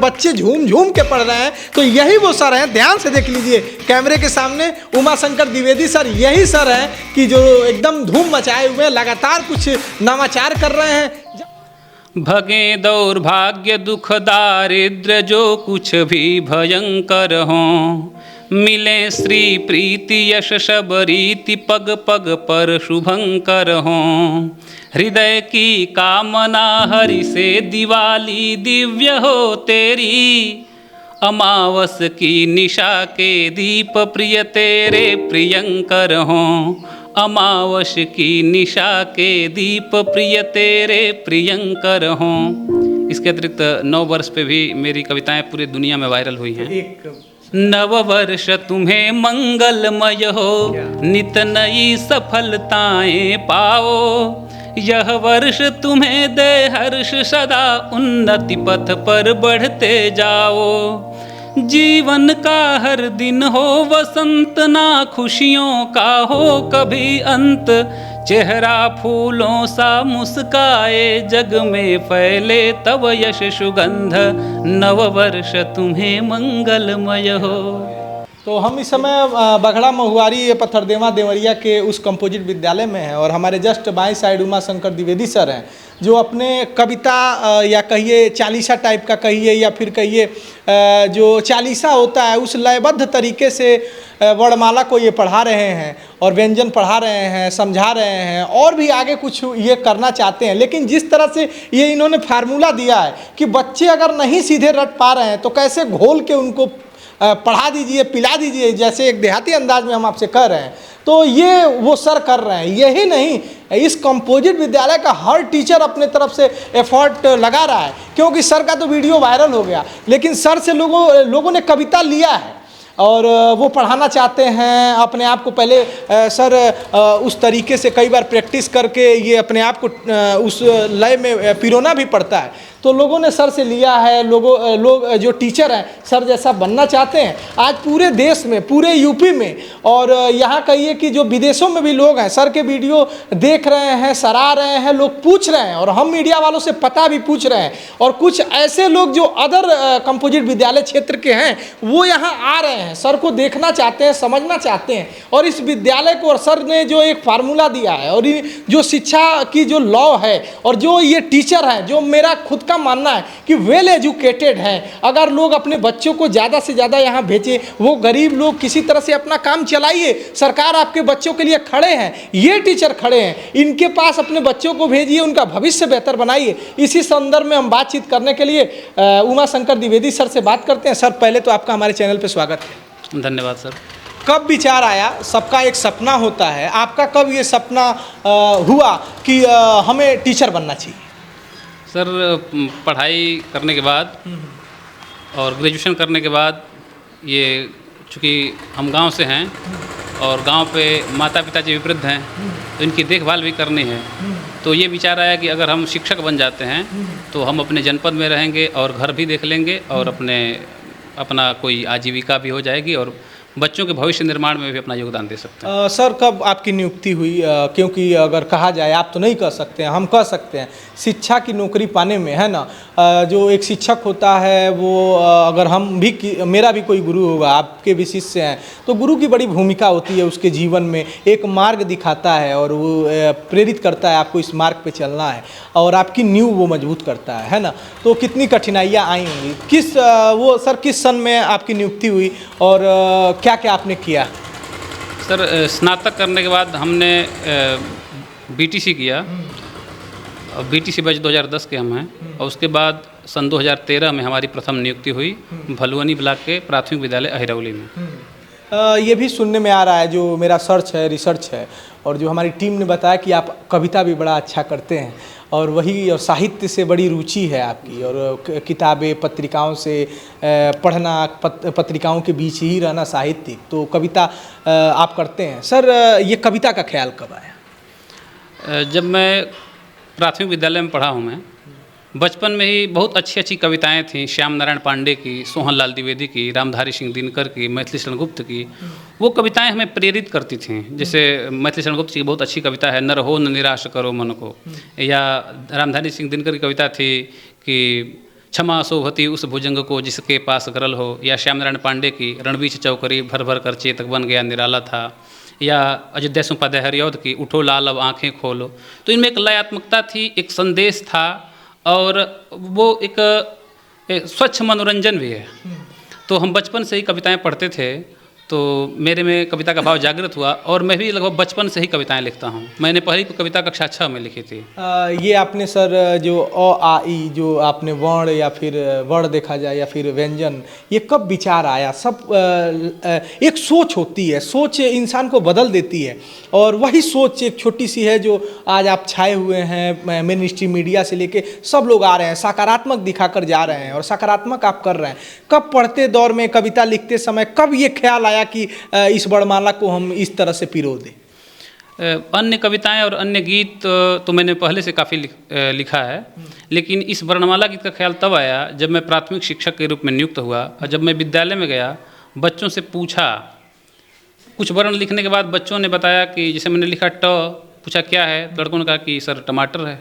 बच्चे झूम झूम के पढ़ रहे हैं, तो यही वो सर हैं। ध्यान से देख लीजिए कैमरे के सामने उमाशंकर द्विवेदी सर, यही सर हैं कि जो एकदम धूम मचाए हुए हैं, लगातार कुछ नवाचार कर रहे हैं। भगे दौर्भाग्य दुख दारिद्र जो कुछ भी भयंकर हों, मिले श्री प्रीति यश सब रीति पग पग पर शुभंकर हों। हृदय की कामना हरि से दिवाली दिव्य हो तेरी, अमावस की निशा के दीप प्रिय तेरे प्रियंकर हों। अमावस की निशा के दीप प्रिय तेरे प्रियंकर हों। इसके अतिरिक्त 9 वर्ष पे भी मेरी कविताएं पूरी दुनिया में वायरल हुई हैं। नव वर्ष तुम्हें मंगलमय हो, नित नई सफलताएं पाओ। यह वर्ष तुम्हें दे हर्ष सदा, उन्नति पथ पर बढ़ते जाओ। जीवन का हर दिन हो वसंत, ना खुशियों का हो कभी अंत। चेहरा फूलों सा मुस्काए, जग में फैले तब यश सुगंध। नव वर्ष तुम्हें मंगलमय हो। तो हम इस समय बघड़ा महुआरी पत्थरदेवा देवरिया के उस कंपोजिट विद्यालय में हैं और हमारे जस्ट बाएं साइड उमाशंकर द्विवेदी सर हैं, जो अपने कविता या कहिए चालीसा टाइप का कहिए या फिर कहिए जो चालीसा होता है उस लयबद्ध तरीके से वर्णमाला को ये पढ़ा रहे हैं और व्यंजन पढ़ा रहे हैं, समझा रहे हैं और भी आगे कुछ ये करना चाहते हैं। लेकिन जिस तरह से ये इन्होंने फार्मूला दिया है कि बच्चे अगर नहीं सीधे रट पा रहे हैं तो कैसे घोल के उनको पढ़ा दीजिए, पिला दीजिए, जैसे एक देहाती अंदाज में हम आपसे कह रहे हैं, तो ये वो सर कर रहे हैं। यही नहीं, इस कंपोजिट विद्यालय का हर टीचर अपने तरफ से एफर्ट लगा रहा है, क्योंकि सर का तो वीडियो वायरल हो गया, लेकिन सर से लोगों ने कविता लिया है और वो पढ़ाना चाहते हैं अपने आप को। पहले सर उस तरीके से कई बार प्रैक्टिस करके ये अपने आप को उस लय में पिरोना भी पड़ता है। तो लोगों ने सर से लिया है, लोग जो टीचर हैं सर जैसा बनना चाहते हैं। आज पूरे देश में, पूरे यूपी में और यहाँ कहिए कि जो विदेशों में भी लोग हैं सर के वीडियो देख रहे हैं, सराह रहे हैं, लोग पूछ रहे हैं और हम मीडिया वालों से पता भी पूछ रहे हैं। और कुछ ऐसे लोग जो अदर कंपोजिट विद्यालय क्षेत्र के हैं वो यहाँ आ रहे हैं, सर को देखना चाहते हैं, समझना चाहते हैं। और इस विद्यालय को और सर ने जो एक फार्मूला दिया है और जो शिक्षा की जो लॉ है और जो ये टीचर हैं, जो मेरा खुद का मानना है कि वेल एजुकेटेड है, अगर लोग अपने बच्चों को ज़्यादा से ज़्यादा यहाँ भेजें, वो गरीब लोग किसी तरह से अपना काम चलाइए, सरकार आपके बच्चों के लिए खड़े हैं, ये टीचर खड़े हैं, इनके पास अपने बच्चों को भेजिए, उनका भविष्य बेहतर बनाइए। इसी संदर्भ में हम बातचीत करने के लिए उमाशंकर द्विवेदी सर से बात करते हैं। सर, पहले तो आपका हमारे चैनल पर स्वागत है। धन्यवाद सर। कब विचार आया, सबका एक सपना होता है, आपका कब ये सपना हुआ कि हमें टीचर बनना चाहिए? सर, पढ़ाई करने के बाद और ग्रेजुएशन करने के बाद, ये चूँकि हम गांव से हैं और गांव पे माता पिता जी वृद्ध हैं, तो इनकी देखभाल भी करनी है। तो ये विचार आया कि अगर हम शिक्षक बन जाते हैं तो हम अपने जनपद में रहेंगे और घर भी देख लेंगे और अपना कोई आजीविका भी हो जाएगी और बच्चों के भविष्य निर्माण में भी अपना योगदान दे सकते हैं। सर, कब आपकी नियुक्ति हुई? क्योंकि अगर कहा जाए, आप तो नहीं कह सकते हैं, हम कह सकते हैं, शिक्षा की नौकरी पाने में, है ना, जो एक शिक्षक होता है वो अगर मेरा भी कोई गुरु होगा, आपके भी शिष्य हैं, तो गुरु की बड़ी भूमिका होती है उसके जीवन में। एक मार्ग दिखाता है और वो प्रेरित करता है आपको इस मार्ग पे चलना है और आपकी नींव वो मजबूत करता है ना। तो कितनी कठिनाइयाँ आई होंगी। किस सन में आपकी नियुक्ति हुई और क्या क्या आपने किया? सर, स्नातक करने के बाद हमने बीटीसी किया और बीटीसी बैच 2010 के हम हैं और उसके बाद सन 2013 में हमारी प्रथम नियुक्ति हुई भलुअनी ब्लॉक के प्राथमिक विद्यालय अहिरौली में। ये भी सुनने में आ रहा है, जो मेरा रिसर्च है और जो हमारी टीम ने बताया कि आप कविता भी बड़ा अच्छा करते हैं और साहित्य से बड़ी रुचि है आपकी और किताबें, पत्रिकाओं से पढ़ना, पत्रिकाओं के बीच ही रहना, साहित्यिक, तो कविता आप करते हैं। सर, ये कविता का ख्याल कब आया? जब मैं प्राथमिक विद्यालय में पढ़ा हूँ, मैं बचपन में ही बहुत अच्छी अच्छी कविताएं थीं, श्याम नारायण पांडे की, सोहन लाल द्विवेदी की, रामधारी सिंह दिनकर की, मैथिली शरण गुप्त की। वो कविताएं हमें प्रेरित करती थीं। जैसे मैथिली शरण गुप्त की बहुत अच्छी कविता है, न रहो न निराश करो मन को, या रामधारी सिंह दिनकर की कविता थी कि क्षमा शोभती उस भुजंग को जिसके पास गरल हो, या श्याम नारायण पांडे की रणबीच चौकरी भर भर कर चेतक बन गया निराला था, या अयोध्या उपाध्याय हरिऔध की उठो लाल अब आँखें खोलो। तो इनमें एक लयात्मकता थी, एक संदेश था, और वो एक स्वच्छ मनोरंजन भी है। तो हम बचपन से ही कविताएं पढ़ते थे, तो मेरे में कविता का भाव जागृत हुआ, और मैं भी लगभग बचपन से ही कविताएं लिखता हूँ। मैंने पहली कविता कक्षा 6 में लिखी थी। ये आपने सर जो अ आ इ जो आपने वर्ण या फिर वर्ण देखा जाए या फिर व्यंजन, ये कब विचार आया? सब एक सोच होती है, सोच इंसान को बदल देती है, और वही सोच एक छोटी सी है जो आज आप छाए हुए हैं। मेन स्ट्रीम मीडिया से लेके सब लोग आ रहे हैं, सकारात्मक दिखाकर जा रहे हैं और सकारात्मक आप कर रहे हैं। कब पढ़ते दौर में कविता लिखते समय कब ये ख्याल आया कि इस वर्णमाला को हम इस तरह से पिरो दें? अन्य कविताएं और अन्य गीत तो मैंने पहले से काफ़ी लिखा है, लेकिन इस वर्णमाला गीत का ख्याल तब आया जब मैं प्राथमिक शिक्षक के रूप में नियुक्त हुआ, और जब मैं विद्यालय में गया, बच्चों से पूछा, कुछ वर्ण लिखने के बाद बच्चों ने बताया कि जैसे मैंने लिखा ट, पूछा क्या है, तो लड़कों ने कहा कि सर टमाटर है।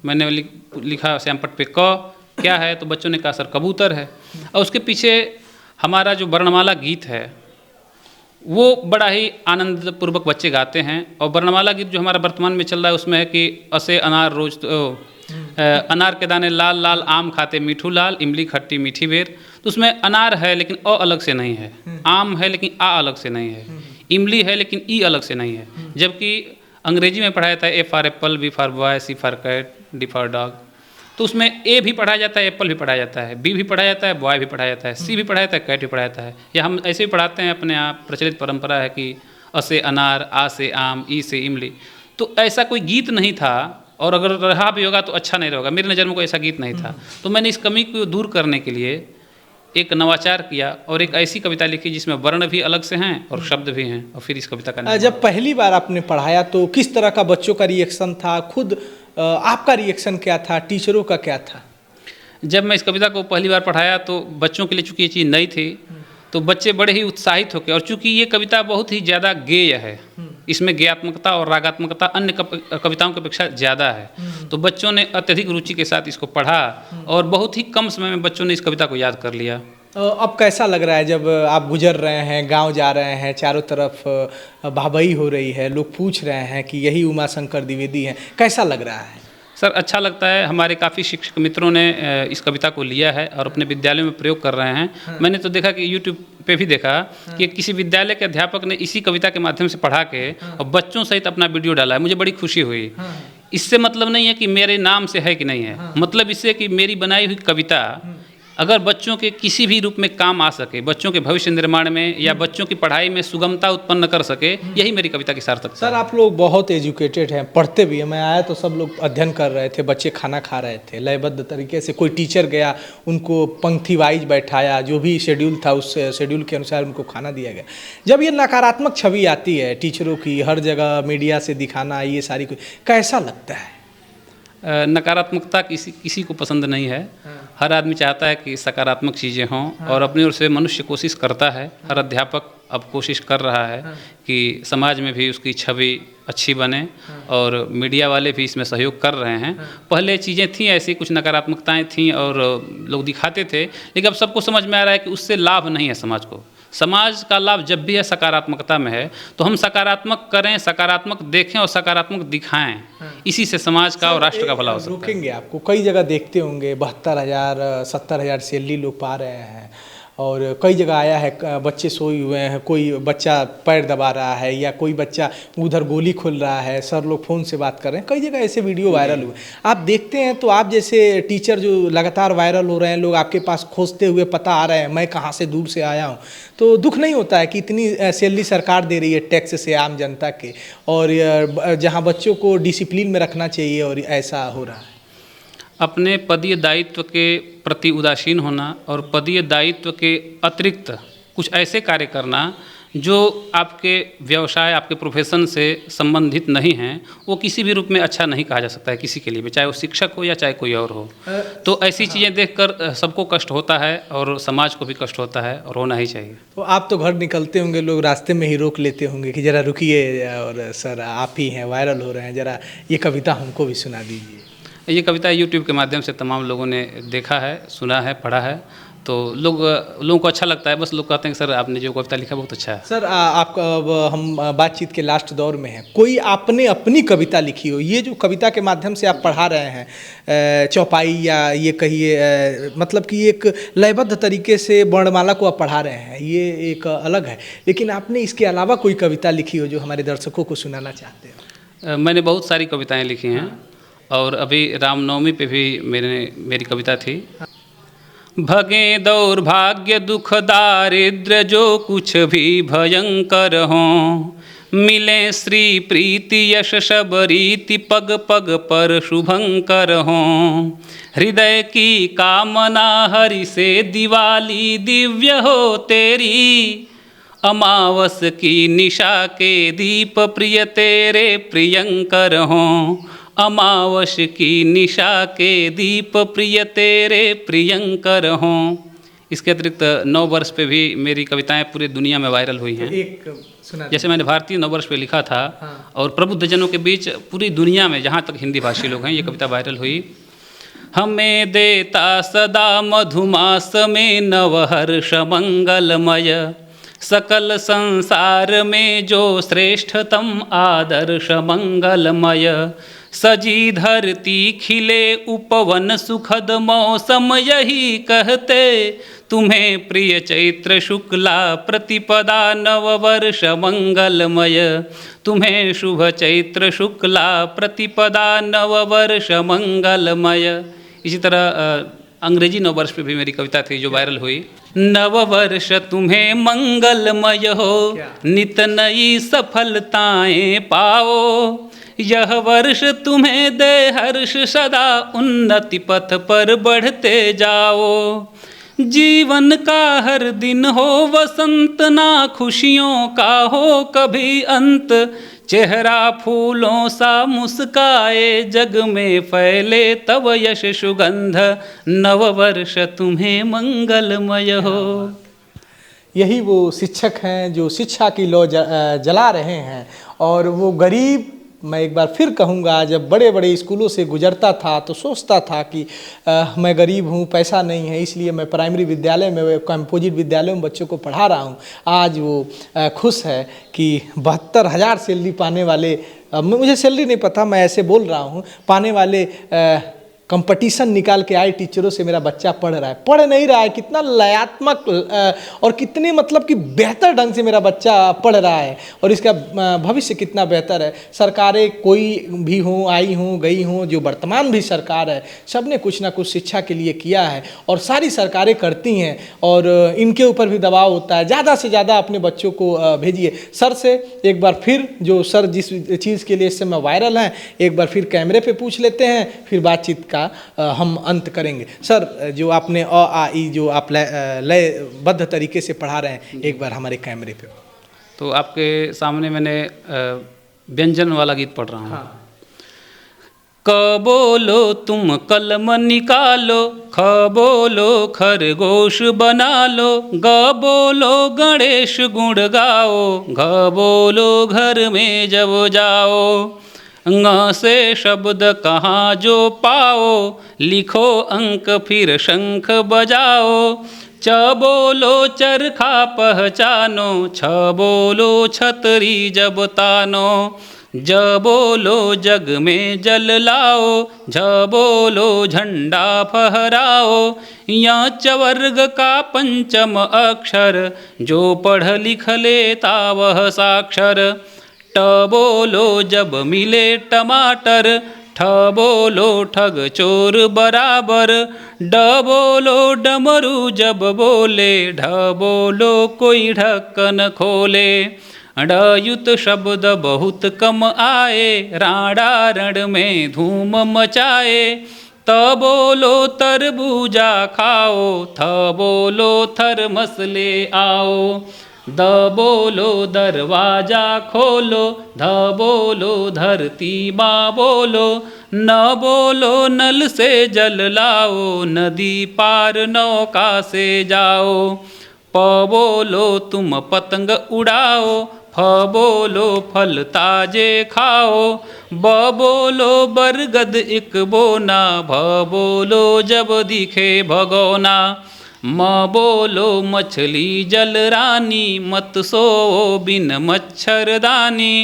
मैंने लिखा श्यामपट पे क, क्या है, तो बच्चों ने कहा सर कबूतर है। और उसके पीछे हमारा जो वर्णमाला गीत है वो बड़ा ही आनंदपूर्वक बच्चे गाते हैं। और वर्णमाला गीत जो हमारा वर्तमान में चल रहा है उसमें है कि असे अनार रोज अनार के दाने लाल लाल, आम खाते मीठू लाल, इमली खट्टी मीठी बेर। तो उसमें अनार है लेकिन अ अलग से नहीं है, आम है लेकिन आ अलग से नहीं है, इमली है लेकिन ई अलग से नहीं है। जबकि अंग्रेजी में पढ़ाया जाता है A for apple, B for boy, C for cat, D for dog. तो उसमें ए भी पढ़ाया जाता है, एप्पल भी पढ़ाया जाता है, बी भी पढ़ाया जाता है, बॉय भी पढ़ाया जाता है, सी भी पढ़ाया जाता है, कैट भी पढ़ाया जाता है। या हम ऐसे भी पढ़ाते हैं, अपने यहाँ प्रचलित परंपरा है कि अ से अनार, आ से आम, ई से इमली। तो ऐसा कोई गीत नहीं था, और अगर रहा भी होगा तो अच्छा नहीं रहेगा। मेरी नज़र में कोई ऐसा गीत नहीं था। तो मैंने इस कमी को दूर करने के लिए एक नवाचार किया और एक ऐसी कविता लिखी जिसमें वर्ण भी अलग से हैं और शब्द भी हैं। और फिर इस कविता का जब पहली बार आपने पढ़ाया तो किस तरह का बच्चों का रिएक्शन था? खुद आपका रिएक्शन क्या था? टीचरों का क्या था? जब मैं इस कविता को पहली बार पढ़ाया तो बच्चों के लिए चूँकि ये चीज़ नई थी, तो बच्चे बड़े ही उत्साहित होकर, और चूँकि ये कविता बहुत ही ज़्यादा गेय है, इसमें गेयात्मकता और रागात्मकता अन्य कविताओं की अपेक्षा ज़्यादा है, तो बच्चों ने अत्यधिक रुचि के साथ इसको पढ़ा और बहुत ही कम समय में बच्चों ने इस कविता को याद कर लिया। अब कैसा लग रहा है जब आप गुजर रहे हैं, गांव जा रहे हैं, चारों तरफ वाहवाही हो रही है, लोग पूछ रहे हैं कि यही उमाशंकर द्विवेदी हैं, कैसा लग रहा है? सर अच्छा लगता है। हमारे काफ़ी शिक्षक मित्रों ने इस कविता को लिया है और अपने विद्यालय में प्रयोग कर रहे हैं। मैंने तो देखा कि यूट्यूब पे भी देखा कि किसी विद्यालय के अध्यापक ने इसी कविता के माध्यम से पढ़ा के और बच्चों सहित अपना वीडियो डाला है। मुझे बड़ी खुशी हुई। इससे मतलब नहीं है कि मेरे नाम से है कि नहीं है, मतलब इससे कि मेरी बनाई हुई कविता अगर बच्चों के किसी भी रूप में काम आ सके, बच्चों के भविष्य निर्माण में या बच्चों की पढ़ाई में सुगमता उत्पन्न कर सके, यही मेरी कविता की सार्थकता। सर आप लोग बहुत एजुकेटेड हैं, पढ़ते भी हैं। मैं आया तो सब लोग अध्ययन कर रहे थे, बच्चे खाना खा रहे थे लयबद्ध तरीके से। कोई टीचर गया, उनको पंक्ति वाइज बैठाया, जो भी शेड्यूल था उस शेड्यूल के अनुसार उनको खाना दिया गया। जब ये नकारात्मक छवि आती है टीचरों की, हर जगह मीडिया से दिखाना, ये सारी कैसा लगता है? नकारात्मकता किसी को पसंद नहीं है। हर आदमी चाहता है कि सकारात्मक चीज़ें हों और अपनी ओर से मनुष्य कोशिश करता है। हर अध्यापक अब कोशिश कर रहा है कि समाज में भी उसकी छवि अच्छी बने और मीडिया वाले भी इसमें सहयोग कर रहे हैं। पहले चीज़ें थीं ऐसी, कुछ नकारात्मकताएं थीं और लोग दिखाते थे, लेकिन अब सबको समझ में आ रहा है कि उससे लाभ नहीं है समाज को। समाज का लाभ जब भी है सकारात्मकता में है, तो हम सकारात्मक करें, सकारात्मक देखें और सकारात्मक दिखाएं। इसी से समाज का और राष्ट्र का भला हो सकता है। रोकेंगे आपको कई जगह देखते होंगे 72,000 70,000 सैलरी लोग पा रहे हैं, और कई जगह आया है बच्चे सोए हुए हैं, कोई बच्चा पैर दबा रहा है या कोई बच्चा उधर गोली खोल रहा है, सर लोग फ़ोन से बात कर रहे हैं। कई जगह ऐसे वीडियो वायरल हुए। आप देखते हैं तो आप जैसे टीचर जो लगातार वायरल हो रहे हैं, लोग आपके पास खोजते हुए पता आ रहे हैं, मैं कहाँ से दूर से आया हूँ, तो दुख नहीं होता है कि इतनी सैलरी सरकार दे रही है टैक्स से आम जनता के, और जहाँ बच्चों को डिसिप्लिन में रखना चाहिए और ऐसा हो रहा है? अपने पदीय दायित्व के प्रति उदासीन होना और पदीय दायित्व के अतिरिक्त कुछ ऐसे कार्य करना जो आपके व्यवसाय, आपके प्रोफेशन से संबंधित नहीं हैं, वो किसी भी रूप में अच्छा नहीं कहा जा सकता है किसी के लिए भी, चाहे वो शिक्षक हो या चाहे कोई और हो। तो ऐसी चीज़ें देखकर सबको कष्ट होता है और समाज को भी कष्ट होता है, और होना ही चाहिए। तो आप तो घर निकलते होंगे, लोग रास्ते में ही रोक लेते होंगे कि ज़रा रुकिए, और सर आप ही हैं, वायरल हो रहे हैं, ज़रा ये कविता हमको भी सुना दीजिए। ये कविता यूट्यूब के माध्यम से तमाम लोगों ने देखा है, सुना है, पढ़ा है, तो लोगों को अच्छा लगता है। बस लोग कहते हैं कि सर आपने जो कविता लिखा बहुत अच्छा है। सर आपका अब हम बातचीत के लास्ट दौर में हैं, कोई आपने अपनी कविता लिखी हो, ये जो कविता के माध्यम से आप पढ़ा रहे हैं चौपाई या ये कहिए मतलब कि एक लयबद्ध तरीके से वर्णमाला को आप पढ़ा रहे हैं, ये एक अलग है, लेकिन आपने इसके अलावा कोई कविता लिखी हो जो हमारे दर्शकों को सुनाना चाहते हो? मैंने बहुत सारी कविताएं लिखी हैं और अभी रामनवमी पे भी मेरी कविता थी। भगे दौर्भाग्य दुख दारिद्र जो कुछ भी भयंकर हों, मिले श्री प्रीति यश सब रीति पग पग पर शुभंकर हों। हृदय की कामना हरि से दिवाली दिव्य हो तेरी, अमावस की निशा के दीप प्रिय तेरे प्रियंकर हों। अमावस की निशा के दीप प्रिय तेरे प्रियंकर हों। इसके अतिरिक्त नव वर्ष पे भी मेरी कविताएं पूरी दुनिया में वायरल हुई हैं। एक सुना जैसे मैंने भारतीय नव वर्ष पे लिखा था, हाँ। और प्रबुद्धजनों के बीच पूरी दुनिया में जहाँ तक हिंदी भाषी लोग हैं ये कविता वायरल हुई। हमें देता सदा मधुमास में नवहर्ष मंगलमय, सकल संसार में जो श्रेष्ठतम आदर्श मंगलमय। सजी धरती खिले उपवन सुखद मौसम यही कहते, तुम्हें प्रिय चैत्र शुक्ला प्रतिपदा नववर्ष मंगलमय। तुम्हें शुभ चैत्र शुक्ला प्रतिपदा नववर्ष मंगलमय। इसी तरह अंग्रेजी नववर्ष पे भी मेरी कविता थी जो वायरल हुई। नववर्ष तुम्हें मंगलमय हो, नित नई सफलताएं पाओ। यह वर्ष तुम्हें दे हर्ष सदा, उन्नति पथ पर बढ़ते जाओ। जीवन का हर दिन हो वसंत, ना खुशियों का हो कभी अंत। चेहरा फूलों सा मुस्काए, जग में फैले तव यश सुगंध। नववर्ष तुम्हें मंगलमय हो। यही वो शिक्षक हैं जो शिक्षा की लौ जला रहे हैं, और वो गरीब, मैं एक बार फिर कहूँगा, जब बड़े बड़े स्कूलों से गुजरता था तो सोचता था कि मैं गरीब हूँ, पैसा नहीं है, इसलिए मैं प्राइमरी विद्यालय में, कंपोजिट विद्यालय में बच्चों को पढ़ा रहा हूँ। आज वो खुश है कि 72,000 सैलरी पाने वाले, मुझे सैलरी नहीं पता, मैं ऐसे बोल रहा हूँ, पाने वाले कंपटीशन निकाल के आए टीचरों से मेरा बच्चा पढ़ रहा है। पढ़ नहीं रहा है, कितना लयात्मक और कितने मतलब कि बेहतर ढंग से मेरा बच्चा पढ़ रहा है, और इसका भविष्य कितना बेहतर है। सरकारें कोई भी हों, आई हों, गई हों, जो वर्तमान भी सरकार है, सब ने कुछ ना कुछ शिक्षा के लिए किया है, और सारी सरकारें करती हैं, और इनके ऊपर भी दबाव होता है, ज़्यादा से ज़्यादा अपने बच्चों को भेजिए। सर से एक बार फिर, जो सर जिस चीज़ के लिए इस समय वायरल हैं, एक बार फिर कैमरे पे पूछ लेते हैं, फिर बातचीत का हम अंत करेंगे। सर, जो आपने अ आ ई जो आप लयबद्ध तरीके से पढ़ा रहे हैं, एक बार हमारे कैमरे पे। तो आपके सामने मैंने व्यंजन वाला गीत पढ़ रहा हूँ। हाँ। क बोलो तुम कलम निकालो, ख बोलो खरगोश बना लो, ग बोलो गणेश गुण गाओ, घ बोलो घर में जब जाओ। ङ से शब्द कहाँ जो पाओ, लिखो अंक फिर शंख बजाओ। च बोलो चरखा पहचानो, छ बोलो छतरी जब तानो। ज बोलो जग में जल लाओ, झ बोलो झंडा फहराओ। या च वर्ग का पंचम अक्षर, जो पढ़ लिख लेता वह साक्षर। ट बोलो जब मिले टमाटर, ठ बोलो ठग चोर बराबर। ड बोलो डमरू जब बोले, ढ बोलो कोई ढक्कन खोले। ड़ शब्द बहुत कम आए, राड़ा रण में धूम मचाए। त बोलो तरबूजा खाओ, थ बोलो थर्मस ले आओ। द बोलो दरवाजा खोलो, ध बोलो धरती माँ बोलो। न बोलो नल से जल लाओ, नदी पार नौका से जाओ। प बोलो तुम पतंग उड़ाओ, फ बोलो फल ताजे खाओ, ब बोलो बरगद इक बोना, भ बोलो जब दिखे भगोना, म बोलो मछली जल रानी, मत सो बिन मच्छरदानी,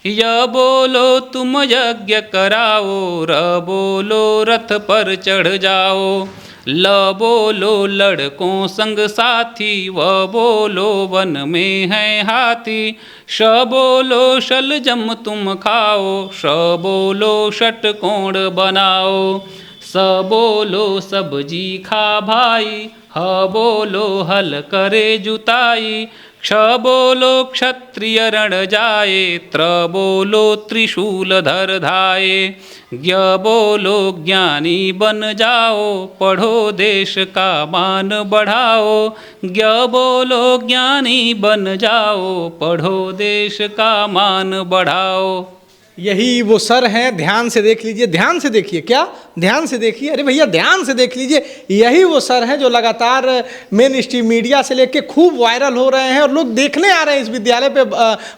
य बोलो तुम यज्ञ कराओ, र बोलो रथ पर चढ़ जाओ, ल बोलो लड़कों संग साथी, व बोलो वन में है हाथी, श बोलो शलजम तुम खाओ, श बोलो षटकोण बनाओ, स बोलो सब्जी खा भाई, ह बोलो हल करे जुताई, क्ष बोलो क्षत्रिय रण जाए, त्र बोलो त्रिशूल धर धाये, ज्ञ बोलो ज्ञानी बन जाओ, पढ़ो देश का मान बढ़ाओ, ज्ञ बोलो ज्ञानी बन जाओ, पढ़ो देश का मान बढ़ाओ। यही वो सर हैं, ध्यान से देख लीजिए, ध्यान से देखिए, क्या ध्यान से देखिए, अरे भैया ध्यान से देख लीजिए, यही वो सर हैं जो लगातार मेन स्ट्रीम मीडिया से लेके खूब वायरल हो रहे हैं और लोग देखने आ रहे हैं इस विद्यालय पे।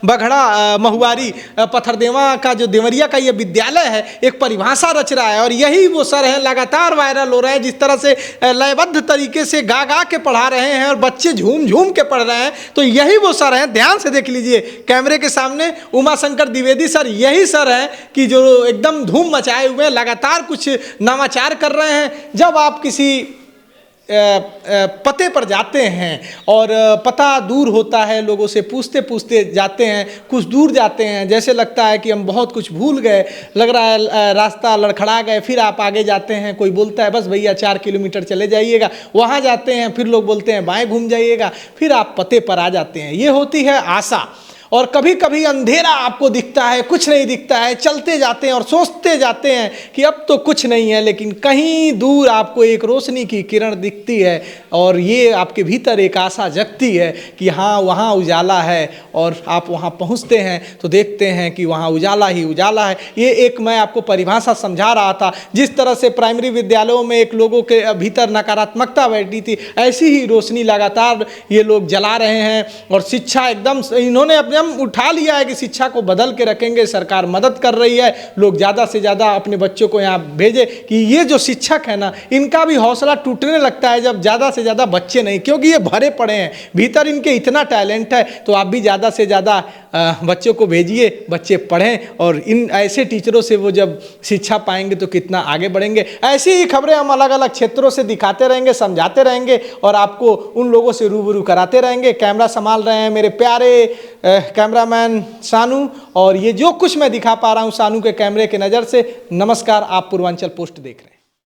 बघड़ा महुआरी पथरदेवा का जो देवरिया का ये विद्यालय है एक परिभाषा रच रहा है और यही वो सर हैं, लगातार वायरल हो रहे हैं। जिस तरह से लयबद्ध तरीके से गा गा के पढ़ा रहे हैं और बच्चे झूम झूम के पढ़ रहे हैं, तो यही वो सर हैं। ध्यान से देख लीजिए कैमरे के सामने उमाशंकर द्विवेदी सर यही सर है कि जो एकदम धूम मचाए हुए लगातार कुछ नवाचार कर रहे हैं। जब आप किसी पते पर जाते हैं और पता दूर होता है, लोगों से पूछते पूछते जाते हैं, कुछ दूर जाते हैं, जैसे लगता है कि हम बहुत कुछ भूल गए, लग रहा है रास्ता लड़खड़ा गए, फिर आप आगे जाते हैं, कोई बोलता है बस भैया 4 किलोमीटर चले जाइएगा, वहाँ जाते हैं, फिर लोग बोलते हैं बाएं घूम जाइएगा, फिर आप पते पर आ जाते हैं। ये होती है आशा। और कभी कभी अंधेरा आपको दिखता है, कुछ नहीं दिखता है, चलते जाते हैं और सोचते जाते हैं कि अब तो कुछ नहीं है, लेकिन कहीं दूर आपको एक रोशनी की किरण दिखती है और ये आपके भीतर एक आशा जगती है कि हाँ वहाँ उजाला है। और आप वहाँ पहुँचते हैं तो देखते हैं कि वहाँ उजाला ही उजाला है। ये एक मैं आपको परिभाषा समझा रहा था। जिस तरह से प्राइमरी विद्यालयों में एक लोगों के भीतर नकारात्मकता बैठी थी, ऐसी ही रोशनी लगातार ये लोग जला रहे हैं। और शिक्षा एकदम इन्होंने अपने उठा लिया है कि शिक्षा को बदल के रखेंगे, सरकार मदद कर रही है, लोग ज़्यादा से ज़्यादा अपने बच्चों को यहाँ भेजे कि ये जो शिक्षक है ना, इनका भी हौसला टूटने लगता है जब ज़्यादा से ज़्यादा बच्चे नहीं, क्योंकि ये भरे पड़े हैं, भीतर इनके इतना टैलेंट है। तो आप भी ज़्यादा से ज़्यादा बच्चों को भेजिए, बच्चे पढ़ें और इन ऐसे टीचरों से वो जब शिक्षा पाएंगे तो कितना आगे बढ़ेंगे। ऐसी ही खबरें हम अलग अलग क्षेत्रों से दिखाते रहेंगे, समझाते रहेंगे और आपको उन लोगों से रूबरू कराते रहेंगे। कैमरा संभाल रहे हैं मेरे प्यारे कैमरामैन सानू, और ये जो कुछ मैं दिखा पा रहा हूँ सानू के कैमरे के नज़र से। नमस्कार, आप पूर्वांचल पोस्ट देख रहे हैं।